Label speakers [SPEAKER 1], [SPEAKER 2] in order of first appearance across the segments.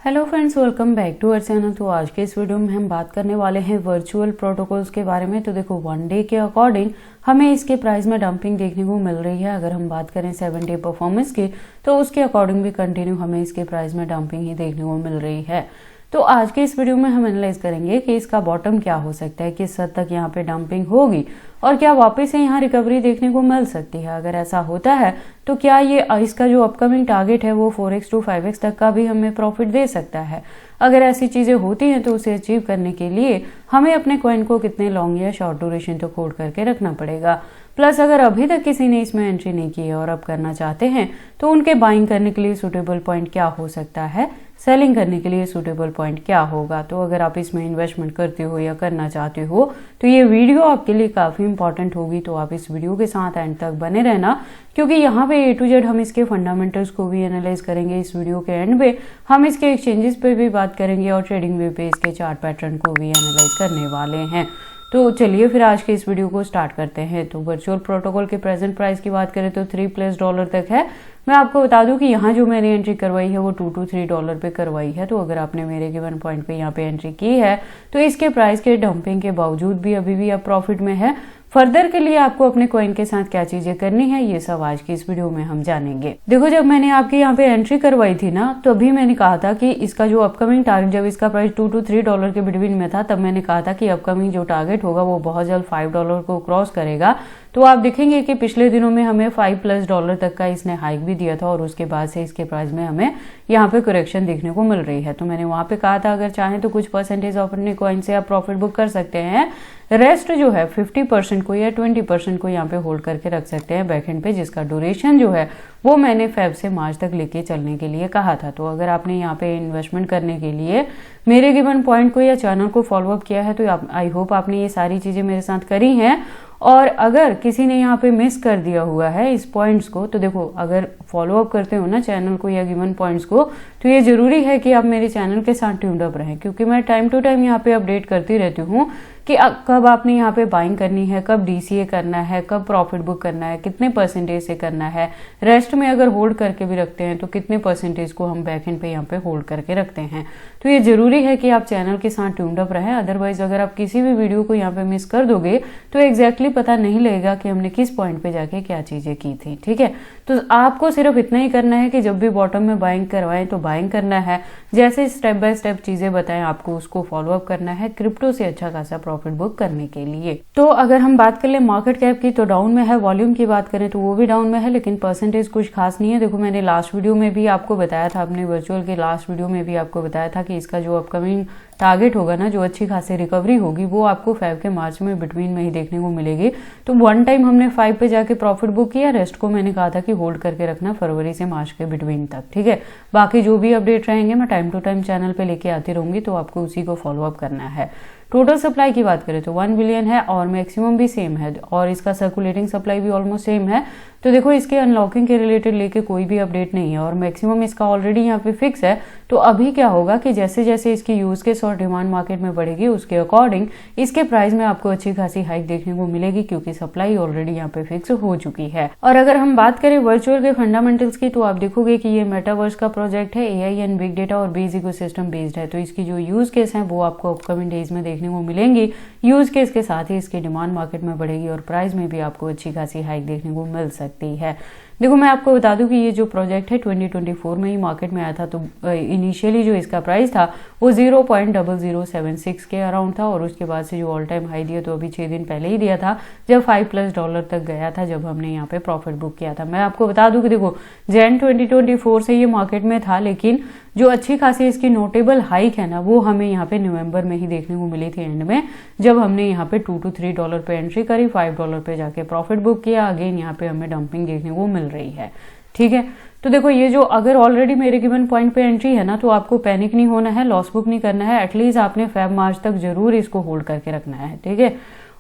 [SPEAKER 1] Hello friends, welcome back to our channel. तो आज के इस वीडियो में हम बात करने वाले हैं वर्चुअल प्रोटोकॉल्स के बारे में। तो देखो, वन डे के अकॉर्डिंग हमें इसके प्राइस में डंपिंग देखने को मिल रही है। अगर हम बात करें 7 डे परफॉर्मेंस की, तो उसके अकॉर्डिंग भी कंटिन्यू हमें इसके प्राइस में डंपिंग ही देखने को मिल रही है। तो आज के इस वीडियो में हम एनालाइज करेंगे कि इसका बॉटम क्या हो सकता है, किस हद तक यहाँ पे डंपिंग होगी और क्या वापस से यहाँ रिकवरी देखने को मिल सकती है। अगर ऐसा होता है तो क्या ये इसका जो अपकमिंग टारगेट है वो 4x to 5x तक का भी हमें प्रॉफिट दे सकता है। अगर ऐसी चीजें होती हैं तो उसे अचीव करने के लिए हमें अपने कॉइन को कितने लॉन्ग या शॉर्ट ड्यूरेशन तक होल्ड करके रखना पड़ेगा। प्लस अगर अभी तक किसी ने इसमें एंट्री नहीं की है और अब करना चाहते हैं तो उनके बाइंग करने के लिए सूटेबल पॉइंट क्या हो सकता है, सेलिंग करने के लिए सूटेबल पॉइंट क्या होगा। तो अगर आप इसमें इन्वेस्टमेंट करते हो या करना चाहते हो तो ये वीडियो आपके लिए काफी इंपॉर्टेंट होगी। तो आप इस वीडियो के साथ एंड तक बने रहना, क्योंकि यहाँ पे A to Z हम इसके फंडामेंटल्स को भी एनालाइज करेंगे। इस वीडियो के एंड में हम इसके एक्सचेंजेस पे भी बात करेंगे और ट्रेडिंग वे पे इसके चार्ट पैटर्न को भी एनालाइज करने वाले हैं। तो चलिए फिर आज के इस वीडियो को स्टार्ट करते हैं। तो वर्चुअल प्रोटोकॉल के प्रेजेंट प्राइस की बात करें तो $3+ तक है। मैं आपको बता दूं कि यहाँ जो मैंने एंट्री करवाई है वो $2 to $3 पे करवाई है। तो अगर आपने मेरे गिवन पॉइंट पे यहाँ पे एंट्री की है तो इसके प्राइस के डंपिंग के बावजूद भी अभी भी आप प्रॉफिट में है। फर्दर के लिए आपको अपने कॉइन के साथ क्या चीजें करनी है, ये सब आज की इस वीडियो में हम जानेंगे। देखो, जब मैंने आपके यहाँ पे एंट्री करवाई थी ना, तो अभी मैंने कहा था कि इसका जो अपकमिंग टारगेट, जब इसका प्राइस $2 to $3 के बिटवीन में था, तब मैंने कहा था कि अपकमिंग जो टारगेट होगा वो बहुत जल्द $5 को क्रॉस करेगा। तो आप देखेंगे कि पिछले दिनों में हमें $5+ तक का इसने हाइक भी दिया था और उसके बाद से इसके प्राइस में हमें यहाँ पे करेक्शन देखने को मिल रही है। तो मैंने वहां पे कहा था अगर चाहें तो कुछ परसेंटेज अपने कॉइन से आप प्रॉफिट बुक कर सकते हैं। रेस्ट जो है 50% को या 20% को यहाँ पे होल्ड करके रख सकते हैं बैकएंड पे, जिसका ड्यूरेशन जो है वो मैंने फेब से मार्च तक लेके चलने के लिए कहा था। तो अगर आपने यहाँ पे इन्वेस्टमेंट करने के लिए मेरे गिवन पॉइंट को या चैनल को फॉलोअप किया है तो आई होप आपने ये सारी चीजें मेरे साथ करी हैं। और अगर किसी ने यहाँ पे मिस कर दिया हुआ है इस पॉइंट्स को, तो देखो, अगर फॉलोअप करते हो ना चैनल को या गिवन पॉइंट्स को, तो ये जरूरी है कि आप मेरे चैनल के साथ ट्यून्ड अप रहें, क्योंकि मैं टाइम टू टाइम यहाँ पे अपडेट करती रहती हूँ कि कब आपने यहाँ पे बाइंग करनी है, कब DCA करना है, कब प्रॉफिट बुक करना है, कितने परसेंटेज से करना है। रेस्ट में अगर होल्ड करके भी रखते हैं तो कितने परसेंटेज को हम बैकएंड पे यहाँ पे होल्ड करके रखते हैं। तो ये जरूरी है कि आप चैनल के साथ ट्यून्ड अप रहें। अदरवाइज अगर आप किसी भी वीडियो को यहाँ पे मिस कर दोगे तो एग्जैक्टली पता नहीं लगेगा कि हमने किस पॉइंट पे जाके क्या चीजें की थी। ठीक है, तो आपको सिर्फ इतना ही करना है कि जब भी बॉटम में बाइंग करवाएं तो बाइंग करना है। जैसे स्टेप बाय स्टेप चीजें बताएं आपको उसको फॉलोअप करना है क्रिप्टो से अच्छा खासा प्रॉफिट बुक करने के लिए। तो अगर हम बात कर ले मार्केट कैप की, तो डाउन में है। वॉल्यूम की बात करें तो वो भी डाउन में है, लेकिन परसेंटेज कुछ खास नहीं है। देखो, मैंने लास्ट वीडियो में भी आपको बताया था, अपने वर्चुअल के लास्ट वीडियो में भी आपको बताया था कि इसका जो अपकमिंग टारगेट होगा ना, जो अच्छी खासी रिकवरी होगी, वो आपको फेब के मार्च में बिटवीन में ही देखने को मिलेगी। तो वन टाइम हमने 5 पे जाके प्रॉफिट बुक किया, रेस्ट को मैंने कहा था कि होल्ड करके रखना फरवरी से मार्च के बिटवीन तक। ठीक है, बाकी जो भी अपडेट रहेंगे मैं टाइम टू टाइम चैनल पे लेके आती रहूंगी, तो आपको उसी को फॉलोअप करना है। टोटल सप्लाई की बात करें तो 1 बिलियन है और मैक्सिमम भी सेम है और इसका सर्कुलेटिंग सप्लाई भी ऑलमोस्ट सेम है। तो देखो, इसके अनलॉकिंग के रिलेटेड लेके कोई भी अपडेट नहीं है और मैक्सिमम इसका ऑलरेडी यहाँ पे फिक्स है। तो अभी क्या होगा कि जैसे जैसे इसकी यूज केस और डिमांड मार्केट में बढ़ेगी उसके अकॉर्डिंग इसके प्राइस में आपको अच्छी खासी हाइक देखने को मिलेगी, क्योंकि सप्लाई ऑलरेडी यहाँ पे फिक्स हो चुकी है। और अगर हम बात करें वर्चुअल के फंडामेंटल्स की, तो आप देखोगे कि ये मेटावर्स का प्रोजेक्ट है, AI एंड बिग डेटा और बेस इकोसिस्टम बेस्ड है। तो इसकी जो यूज केस है वो आपको अपकमिंग डेज में देखने को मिलेंगी। यूज केस के साथ ही इसकी डिमांड मार्केट में बढ़ेगी और प्राइस में भी आपको अच्छी खासी हाइक देखने को मिल सकती है। देखो, मैं आपको बता दूं कि ये जो प्रोजेक्ट है 2024 में ही मार्केट में आया था। तो इनिशियली जो इसका प्राइस था वो 0.0076 के अराउंड था और उसके बाद से जो ऑल टाइम हाई दिया तो अभी 6 दिन पहले ही दिया था, जब $5+ तक गया था, जब हमने यहाँ पे प्रॉफिट बुक किया था। मैं आपको बता दूं कि देखो, Jan 2024 से ये मार्केट में था, लेकिन जो अच्छी खासी इसकी नोटेबल हाइक है ना, वो हमें यहाँ पे नवंबर में ही देखने को मिली थी एंड में, जब हमने यहाँ पे $2 to $3 पे एंट्री करी, $5 पे जाके प्रॉफिट बुक किया। अगेन यहाँ पे हमें डंपिंग देखने को मिल रही है। ठीक है, तो देखो, ये जो अगर ऑलरेडी मेरे गिवन पॉइंट पे एंट्री है ना, तो आपको पैनिक नहीं होना है, लॉस बुक नहीं करना है। एटलीस्ट आपने फेब मार्च तक जरूर इसको होल्ड करके रखना है। ठीक है,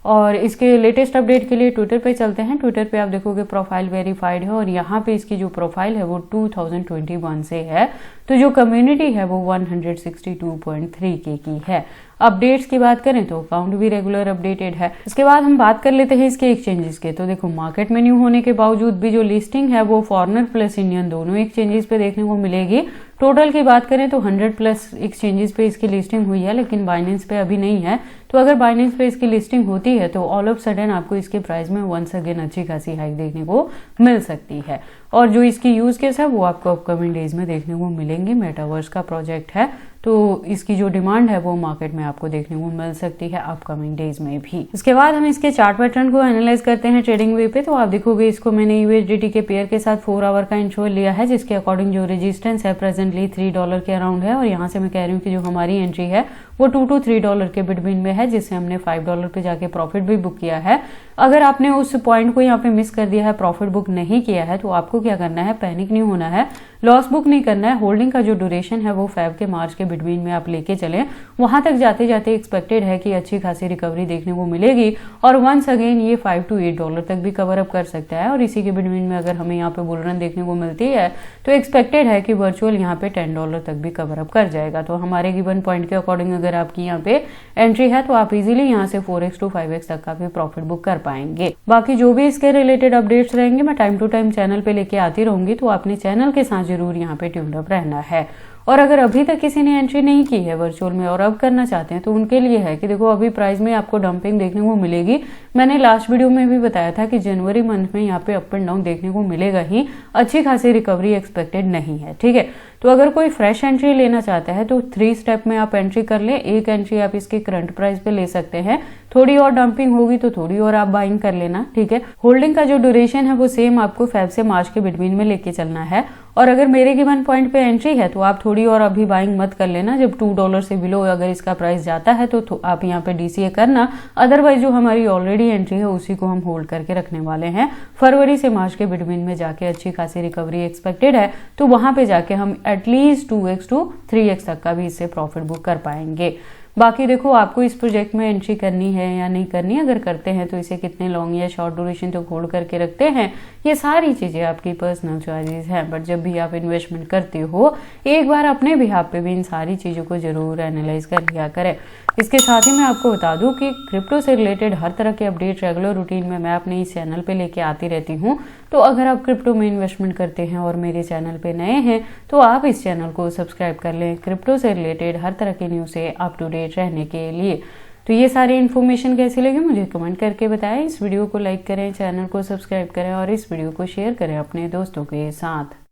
[SPEAKER 1] और इसके लेटेस्ट अपडेट के लिए ट्विटर पे चलते हैं। ट्विटर पे आप देखोगे प्रोफाइल वेरीफाइड है और यहाँ पे इसकी जो प्रोफाइल है वो 2021 से है। तो जो कम्युनिटी है वो 162.3K की है। अपडेट्स की बात करें तो अकाउंट भी रेगुलर अपडेटेड है। इसके बाद हम बात कर लेते हैं इसके एक्सचेंजेस के। तो देखो, मार्केट में न्यू होने के बावजूद भी जो लिस्टिंग है वो फॉरेनर प्लस इंडियन दोनों एक्सचेंजेस पे देखने को मिलेगी। टोटल की बात करें तो 100+ एक्सचेंजेस पे इसकी लिस्टिंग हुई है, लेकिन बाइनेंस पे अभी नहीं है। तो अगर बाइनेंस पे इसकी लिस्टिंग होती है तो ऑल ऑफ सडन आपको इसके प्राइस में वंस अगेन अच्छी खासी हाइक देखने को मिल सकती है। और जो इसकी यूज केस है वो आपको अपकमिंग डेज में देखने को मिलेंगे। मेटावर्स का प्रोजेक्ट है तो इसकी जो डिमांड है वो मार्केट में आपको देखने को मिल सकती है अपकमिंग डेज में भी। इसके बाद हम इसके चार्ट पैटर्न को एनालाइज करते हैं ट्रेडिंग वे पे। तो आप देखोगे इसको मैंने यूएसडीटी के पेयर के साथ 4 आवर का इंटरवल लिया है, जिसके अकॉर्डिंग जो रेजिस्टेंस है प्रेजेंटली $3 के अराउंड है। और यहाँ से मैं कह रही हूँ कि जो हमारी एंट्री है वो $2 to $3 के बिटवीन में है, जिससे हमने $5 पे जाके प्रॉफिट भी बुक किया है। अगर आपने उस पॉइंट को यहाँ पे मिस कर दिया है, प्रॉफिट बुक नहीं किया है, तो आपको क्या करना है, पैनिक नहीं होना है, लॉस बुक नहीं करना है। होल्डिंग का जो ड्यूरेशन है वो फेब के मार्च के बिटवीन में आप लेके चलें। वहां तक जाते जाते एक्सपेक्टेड है कि अच्छी खासी रिकवरी देखने को मिलेगी और वंस अगेन ये $5 to $8 तक भी कवर अप कर सकता है। और इसी के बिटवीन में अगर हमें यहाँ पे बुल रन देखने को मिलती है तो एक्सपेक्टेड है कि वर्चुअल यहाँ पे $10 तक भी कवर अप कर जाएगा। तो हमारे गिवन पॉइंट के अकॉर्डिंग अगर आपकी यहाँ पे एंट्री है तो आप इजीली यहाँ से 4x to 5x तक का भी प्रॉफिट बुक कर पाएंगे। बाकी जो भी इसके रिलेटेड अपडेट्स रहेंगे मैं टाइम टू टाइम चैनल पे लेके आती रहूंगी, तो आपने चैनल के साथ जरूर यहाँ पे ट्यून्ड अप रहना है। और अगर अभी तक किसी ने एंट्री नहीं की है वर्चुअल में और अब करना चाहते हैं तो उनके लिए है कि देखो अभी प्राइस में आपको डंपिंग देखने को मिलेगी। मैंने लास्ट वीडियो में भी बताया था कि जनवरी मंथ में यहाँ पे अप एंड डाउन देखने को मिलेगा ही, अच्छी खासी रिकवरी एक्सपेक्टेड नहीं है। ठीक है, तो अगर कोई फ्रेश एंट्री लेना चाहता है तो 3 स्टेप में आप एंट्री कर लें। एक एंट्री आप इसके करंट प्राइस पे ले सकते हैं, थोड़ी और डंपिंग होगी तो थोड़ी और आप बाइंग कर लेना। ठीक है, होल्डिंग का जो ड्यूरेशन है वो सेम आपको फेब से मार्च के बिटवीन में लेके चलना है। और अगर मेरे गिवन पॉइंट पे एंट्री है तो आप थोड़ी और अभी बाइंग मत कर लेना। जब $2 से बिलो अगर इसका प्राइस जाता है तो आप यहाँ पे डीसीए करना, अदरवाइज जो हमारी ऑलरेडी एंट्री है उसी को हम होल्ड करके रखने वाले हैं। फरवरी से मार्च के बिटवीन में जाके अच्छी खासी रिकवरी एक्सपेक्टेड है, तो वहां पे जाके हम एटलीस्ट 2x to 3x तक का भी इससे प्रॉफिट बुक कर पाएंगे। बाकी देखो आपको इस प्रोजेक्ट में एंट्री करनी है या नहीं करनी, अगर करते हैं तो इसे कितने लॉन्ग या शॉर्ट ड्यूरेशन तक होल्ड करके रखते हैं, ये सारी चीजें आपकी पर्सनल चॉइसेस हैं। बट जब भी आप इन्वेस्टमेंट करते हो एक बार अपने बिहाफ पे भी इन सारी चीजों को जरूर एनालाइज कर लिया करें। इसके साथ ही मैं आपको बता दूं कि क्रिप्टो से रिलेटेड हर तरह के अपडेट रेगुलर रूटीन में मैं अपने इस चैनल पे लेके आती रहती हूँ। तो अगर आप क्रिप्टो में इन्वेस्टमेंट करते हैं और मेरे चैनल पे नए हैं तो आप इस चैनल को सब्सक्राइब कर लें, क्रिप्टो से रिलेटेड हर तरह के न्यूज़ से अप टू डेट रहने के लिए। तो ये सारी इन्फॉर्मेशन कैसी लगी मुझे कमेंट करके बताएं। इस वीडियो को लाइक करें, चैनल को सब्सक्राइब करें और इस वीडियो को शेयर करें अपने दोस्तों के साथ।